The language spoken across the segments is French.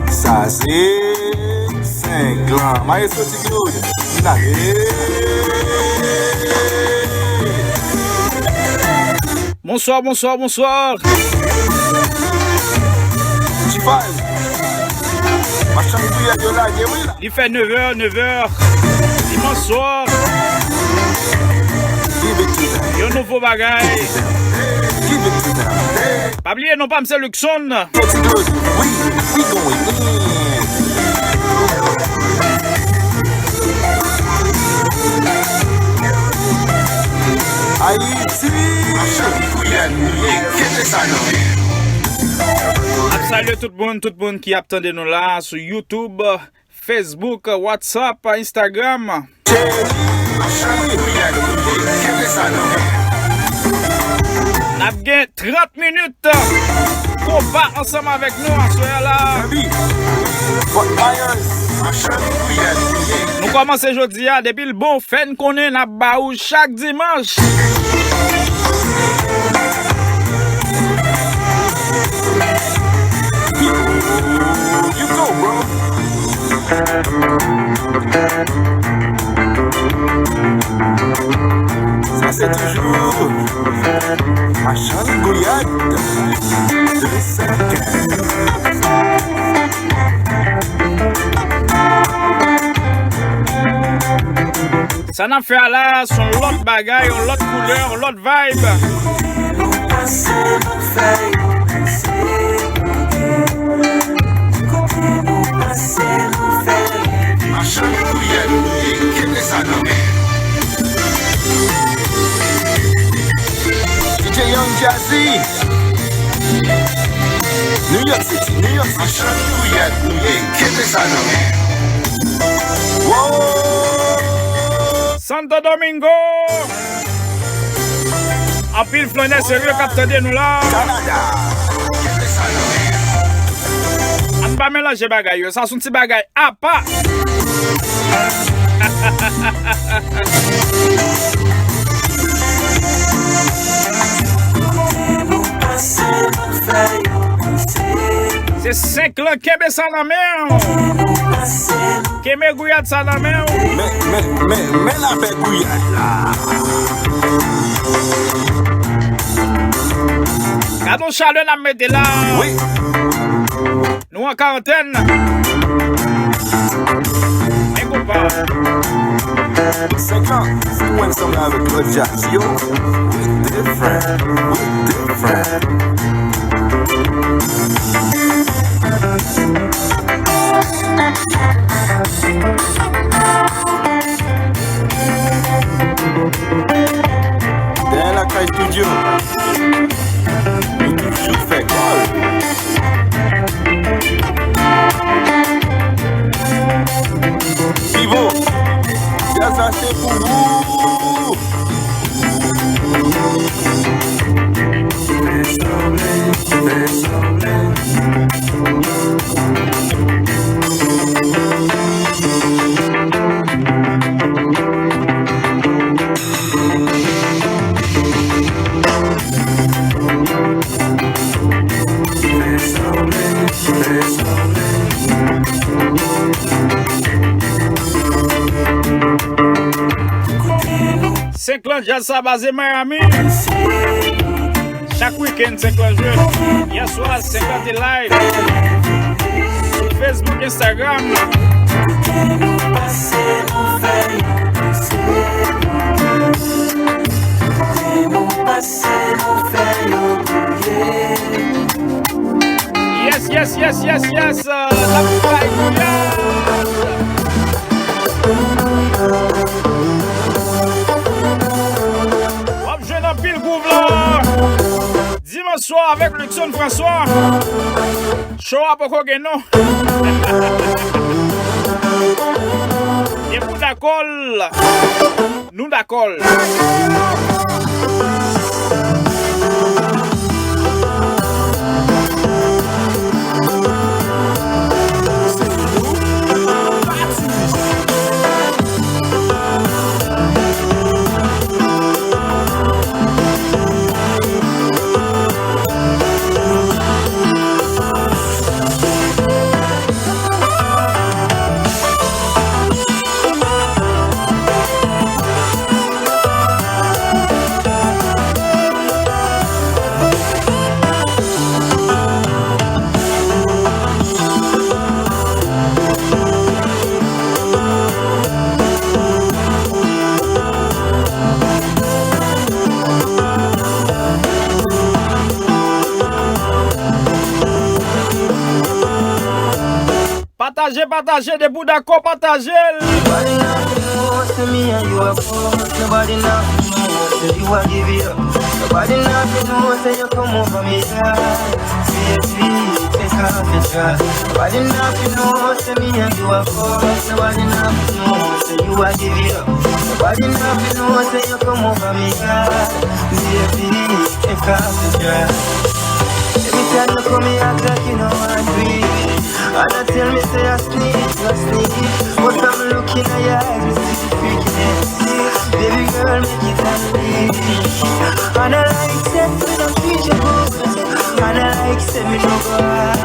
Ça c'est 5 glands. Maestro Tigouille. Bonsoir, bonsoir, bonsoir. Il fait 9h, 9h. Dimanche soir. Yo nouveau bagaille. Pas oublier non pas M. Luxon. Salut tout le monde qui attend nous là sur YouTube, Facebook, WhatsApp, Instagram. N'a gagné 30 minutes pour pas ensemble avec nous à ce là. Nous commençons aujourd'hui depuis le bon fin qu'on est à Baou chaque dimanche. You go, bro. Ça c'est toujours Machin Goliath de 5. Ça n'a fait là son l'autre bagaille, l'autre couleur, l'autre vibe. DJ Young Jazzy, New York City, New York City. Whoa. Santo Domingo. En pile flonnet sérieux capteur de nous là. On va mélanger bagaille, ça sont petits bagaille à pas. C'est 5 ans qui est ça dans mer. Qui est gouillade ça dans mer. Mais la bête gouillade là. Quand on chaleur la mettre là. Oui. Nous en quarantaine. Mais pas. 5 ans, c'est when some avec le jazz, yo. We're different. Dans la caille studio, nous toujours fait quoi? Vivo, ça c'est pour vous. Cinq ans jazz ça basé Miami. Chaque week-end 5 ans jeu. Hier soir 5 ans de live. Sur Facebook, Instagram. Yes. La hop, je n'en pile groove là. Dimanche soir avec Luxon François. Show up au Kogeno. Et vous d'accord? Nous d'accord. Partagez, partagez, des bouts d'accord, partagez. Nobody nothing knows to me and you are fucked. Nobody nothing knows that you are give it up. Nobody nothing knows that you come over me, God. Baby, take off your dress. Nobody nothing knows to me and you are fucked. Nobody nothing knows that you are give it up. Nobody nothing knows that you come over me, God. Baby, take off your dress. Every time you come here, act like you know I'm breathing. And I tell me say I sneak. But I'm looking at your eyes, me see the freakiness. Baby girl, make it unleash. And I like say me no treat you good. And I like say me no go hard.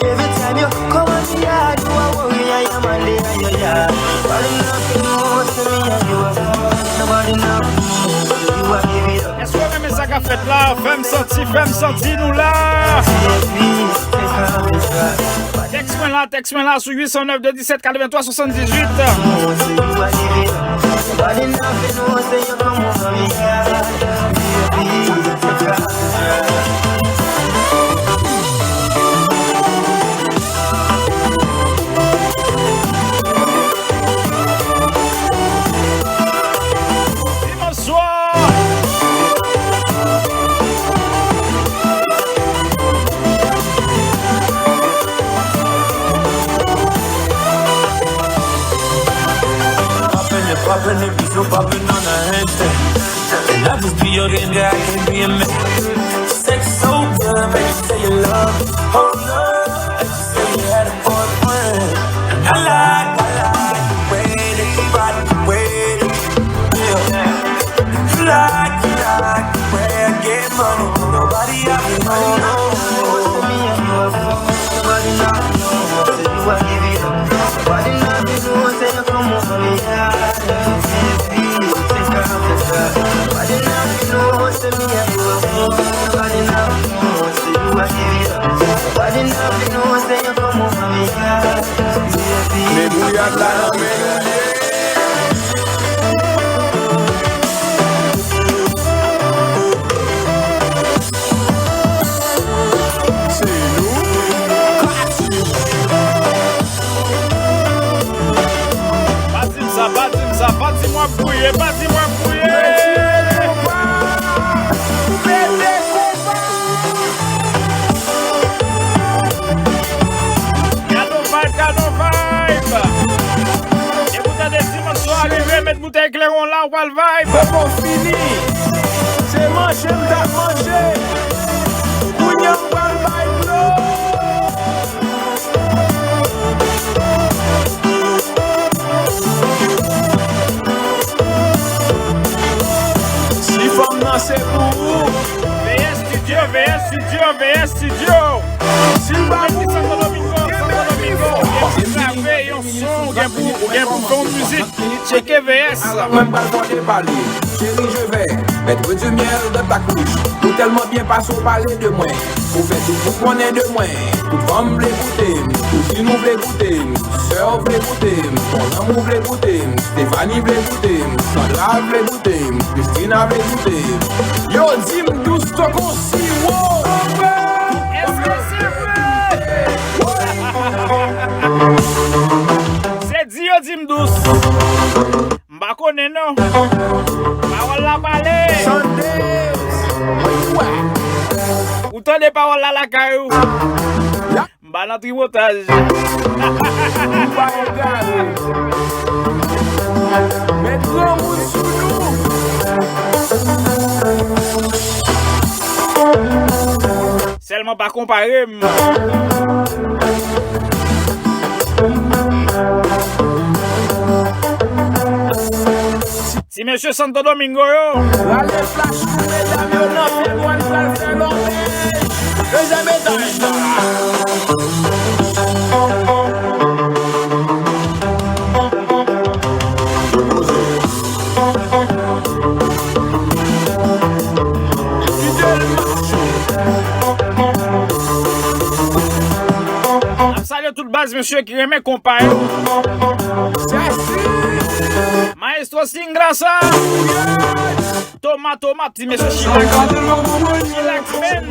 Every time you come on me yard, you are worry I am a lay on your yard. Nobody nothing knows to me and you are fucked. Nobody nothing knows to you are give it up. Est-ce qu'on aime ça qu'a fait là? Femme senti nous là. Texte-moi là sur 809 217 83 78. Popping the beat, so popping on the handstand. And I just be your guy, I can't be a man. Sex so good, make you say you love me. Hold up, like you say you had a boyfriend. And I like the way that you body, the way that you feel. You like the way I get money. Nobody out there knows. Nobody nothing knows that you are give it up. Nobody nothing knows that you come over me, yeah. Nobody nothing knows to me and you are fucked. Nobody nothing knows that you are give it up. Nobody nothing knows that you come over me, yeah. Me bouillade la me. Bâtis-moi brouillé. Cadeau vibe. Et vous avez des dimanches soir arrivé, mettre bouteille clairon là, on va le vibe. C'est bon fini. C'est manger, m'ta manger. Bouillon, on va le vibe là. C'est pour vous. VS Studio. Silva Santo Domingo. Vous un son, ou bien pour faire une musique. Checkez VS. Même pas le temps de parler. Chérie, je vais mettre du miel dans ta couche. Pour tellement bien passer au palais de moi. Pour faire tout pour qu'on ait de moi. Toute femme voulait goûter. Tout film voulait goûter. Sœur voulait goûter. Mon amour voulait goûter. Stéphanie voulait goûter. Sandra voulait goûter. Christina voulait goûter. Yo, dis-moi douce, toi qu'on s'y wow. Est-ce que c'est vrai? C'est dit, yo, dis-moi douce. M'ba connaît non. Parole la balai. Sundays. Ou t'en des paroles là la caillou. M'ba dans tripotage. Pas regarder. Mettre l'amour sous nous. Seulement pas comparer. Si monsieur Santo Domingo yo. La les flash, mesdames, yo n'en fait moi, nous faire l'envers. Deuxième étage. Salut toute base, monsieur qui remet comparer. Maestro Singrasa. Thomas, petit monsieur Chilax. Chilax, man.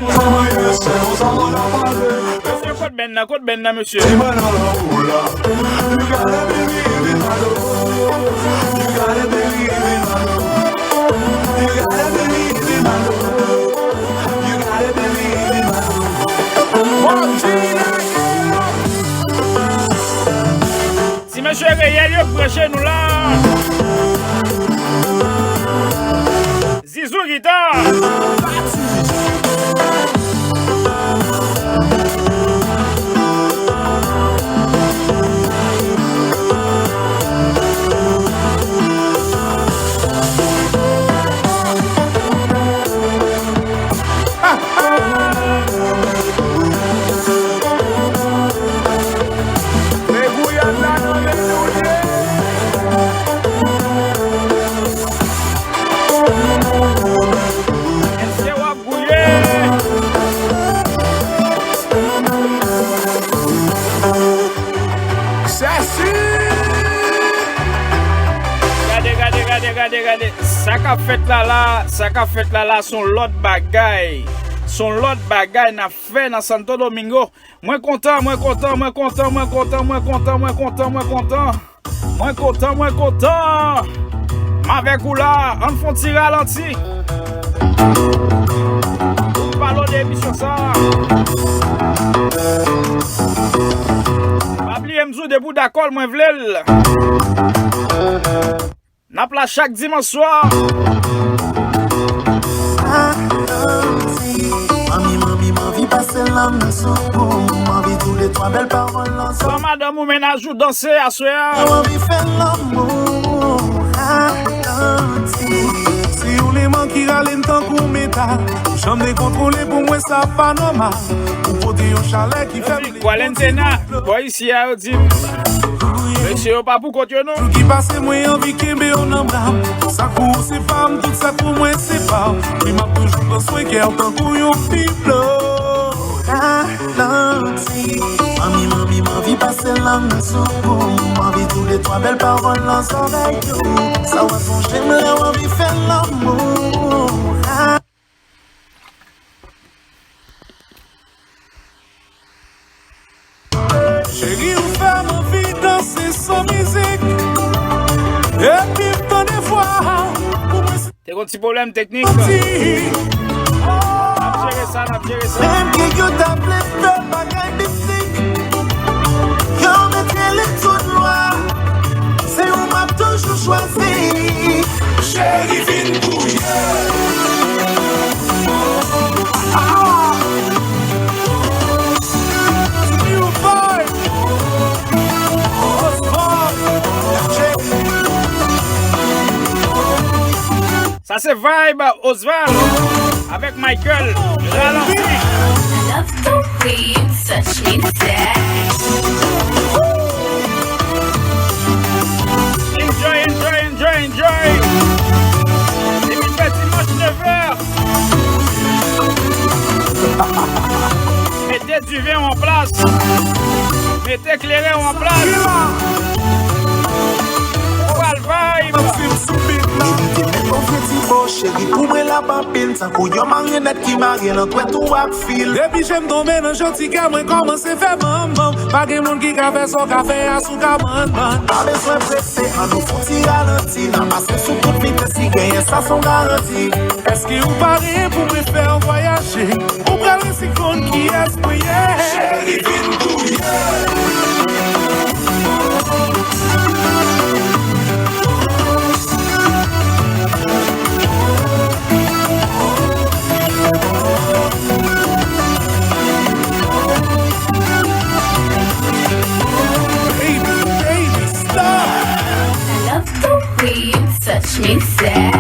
Monsieur Code Côte Ben, monsieur. You gotta believe in my love. You gotta believe in my love. You gotta believe in my love. You gotta believe in my love. Si monsieur Réel, il prêche nous là. Zizou guitare. Regardez, ça qu'a fait là, son lot bagay. Son lot bagay n'a fait dans Santo Domingo. Moins content. Avec ou là, on font tirer ralenti. Parlons d'émission ça. Babli Mzou debout d'accord, moi v'lel. N'a pas chaque dimanche soir. Mami, vie passer l'âme sous vie tous les trois belles paroles ensemble. Madame ou ménage ou danser à soir. Mami fait l'amour. Si ou les mains qui râlent tant qu'on métal, j'aime décontrôler pour moi ça pas normal. Pour porter un chalet qui fait. Valentena, boy ici à dire. Monsieur pas pour continuer non. Tout qui passe moi envie qu'aimer on en bras. Ça court c'est femme tout ça pour moi c'est pas. Oui m'a toujours pensé qu'elle tant pour un people. Mami, ma vie passe l'âme sous ma vie tous les trois belles paroles ensemble avec nous. Ça va son j'aime la vie faire l'amour. Chérie, ou fait ma vie danser sans musique. Et puis t'en des fois. T'es un petit problème technique. N'a géré ça. Même que you t'appelles de bagaille mystique. Yo mettez les tout noirs. C'est où m'a toujours choisi. Chérie, viens bouiller. New boy. Ça c'est Vibe Oswald avec Michael. Ralenti. I love the way you touch me today. Enjoy. Depuis petit match 9h. Mettez du vin en place. Mettez éclairé en place. Pourquoi le vibe? Chérie, pour moi la papine, sans qu'on y a marionnette qui marie, l'entoure tout à fil. Depuis j'aime tomber dans gentil cas, moi commence à faire maman. Pas de monde qui a fait son café à sous caman. Pas besoin de presser, en nous faut tirer ralenti. N'a passé sous toute vitesse, si gagne, ça sont garantis. Est-ce que vous parlez pour me faire voyager? Ou bien les secondes qui esprit? Chérie, viens bouiller. Touch me sad.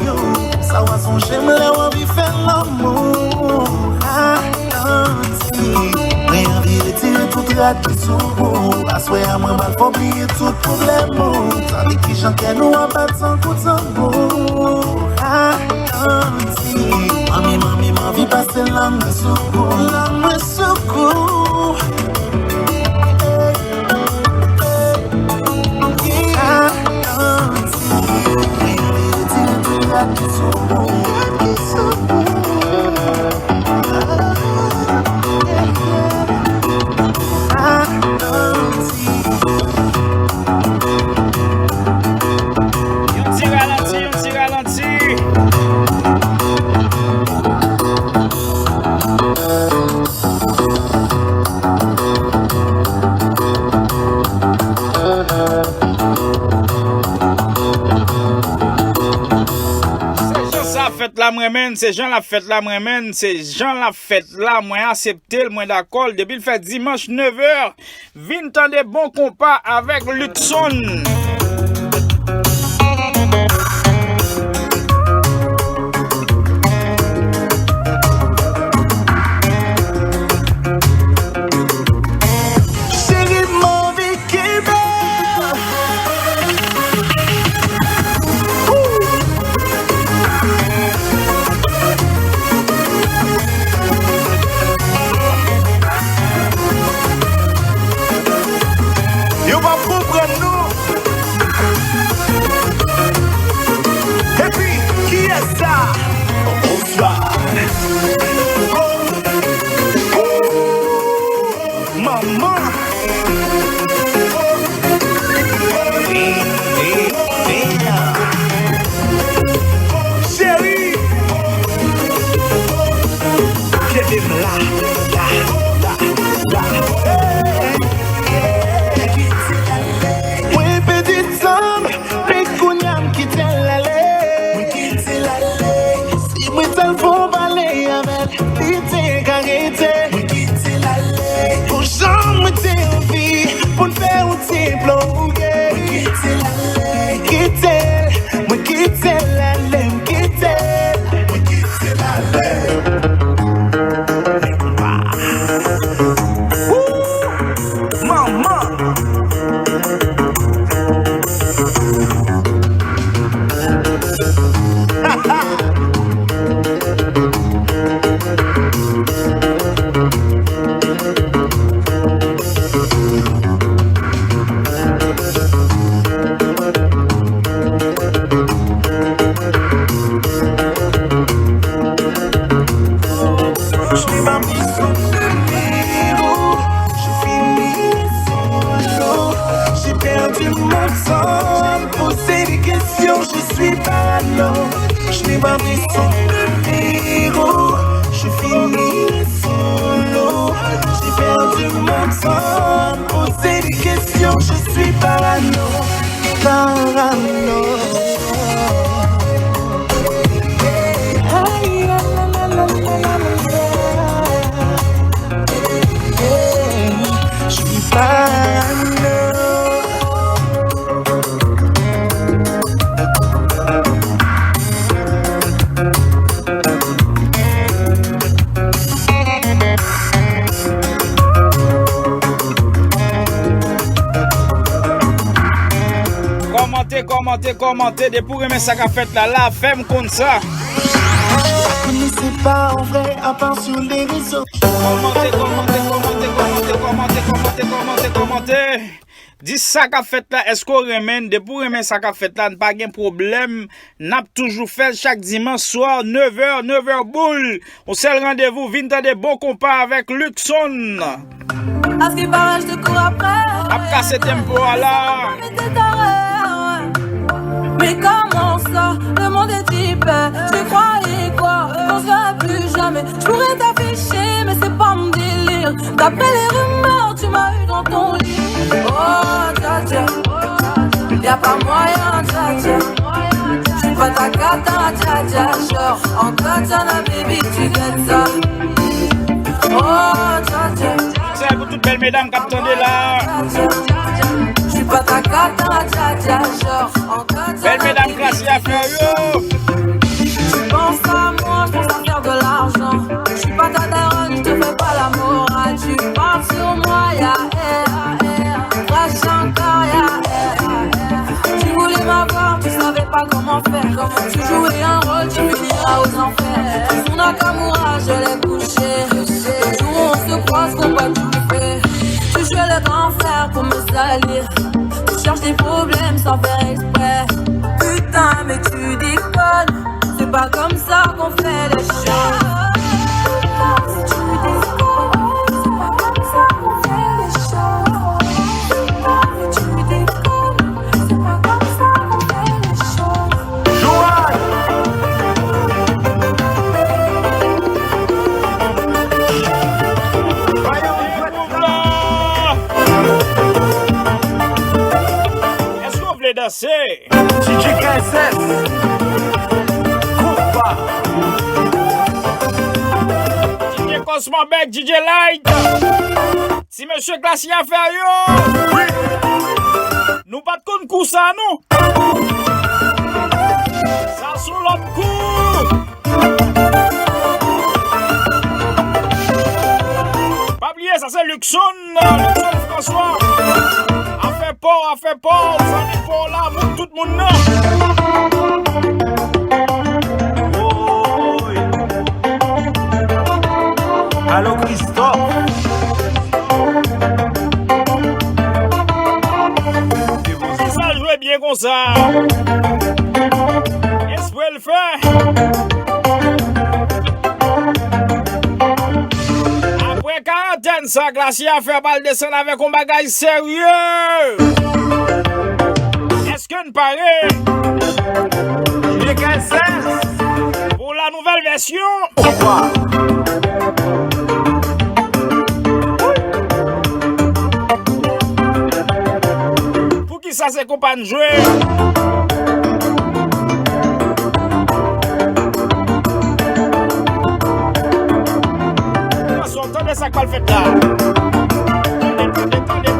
yo. Ça va son j'aime là on vit faire l'amour. Mais envie de tirer tout rate sous vous. À souhait à moi mal faut oublier tout problème. Tandis que j'en qu'elle nous a battu sans coup de tambour. Mami, ma vie passe l'âme secours. L'âme secours. Ralenti. Fête la mène, c'est Jean la fête la mène, c'est Jean la fête la moi accepté, moi d'accord, depuis le fait dimanche 9h, vin tant de bons compas avec Luxon. Commentez des pour aimer ça qu'a fait là, femme comme ça. C'est pas en vrai, à part sur les réseaux. Commentez. Dis ça qu'a fait là, est-ce qu'on remène de pour aimer ça qu'a fait là, pas de problème. N'a toujours fait chaque dimanche soir 9h boule. On s'est le rendez-vous, vient des bons compas avec Luxon. À ce qui paraît, je te cours après. A casser tempo là. Mais comment ça, le monde est hyper. Tu croyais quoi, on se verra plus jamais. Je pourrais t'afficher, mais c'est pas mon délire. D'après les rumeurs, tu m'as eu dans ton lit. Oh, dja dja, y'a pas moyen, dja dja. J'suis pas ta cata, dja dja. Genre, en katana, baby, tu gagnes ça. Oh, dja dja. C'est pour toutes belles mesdames qui attendent là. suis pas ta cata, dja dja, genre en cata. Belle mesdames classées à faire yo. Tu penses à moi, je pense à faire de l'argent. Je suis pas ta daronne, je te fais pas la morale. Tu parles sur moi, ya crache encore, ya Tu voulais m'avoir, tu savais pas comment faire. Tu jouais un rôle, tu finiras aux enfers. Son Nakamura, je l'ai couché. Le jour où on se croise, qu'on va tout faire. Tu jouais le grand frère pour me salir. Tu cherches des problèmes sans faire exprès. Putain, mais tu déconnes. C'est pas comme ça qu'on fait les choses. Si tu déconnes, c'est pas comme ça qu'on fait les choses. Mais tu déconnes, c'est pas comme ça qu'on fait les choses. Joanne! Est-ce qu'on voulait danser? DJ KSS! DJ Cosmo Beck, DJ Light. Si monsieur Classier a fait yo, nous pas de compte coup ça, nous. Ça sous l'autre coup. Pas oublier, ça c'est Luxon François. A fait port, ça n'est pas là, pour tout le monde non. Allô Christophe. Si ça jouait bien comme ça, qu'est-ce qu'elle fait? Après quarantaine, ça Glacier a fait balle descendre avec un bagage sérieux. Est-ce que nous paraît? Pour la nouvelle version. Pourquoi? Pour qui ça c'est qu'on pas jouer? Attendez ça quoi le fait là? Attendez.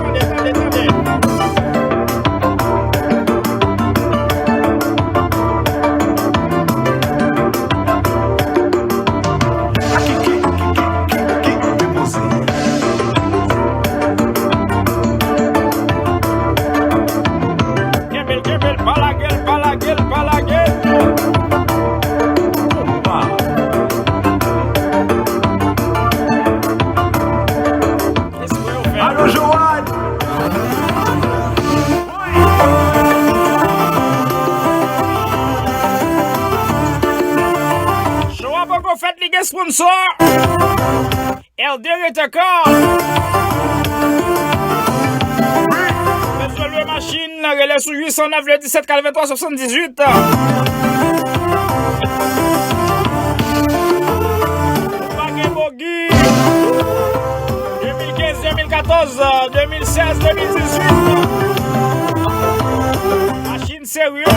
Pas la gueule. Allô Joanne. Je vois pas qu'on fait les sponsors. LD est encore. Monsieur le machine, relais sous 809 le 17 43 78. Bagay Bogi. 2015, 2014, 2016, 2018. Machine sérieuse.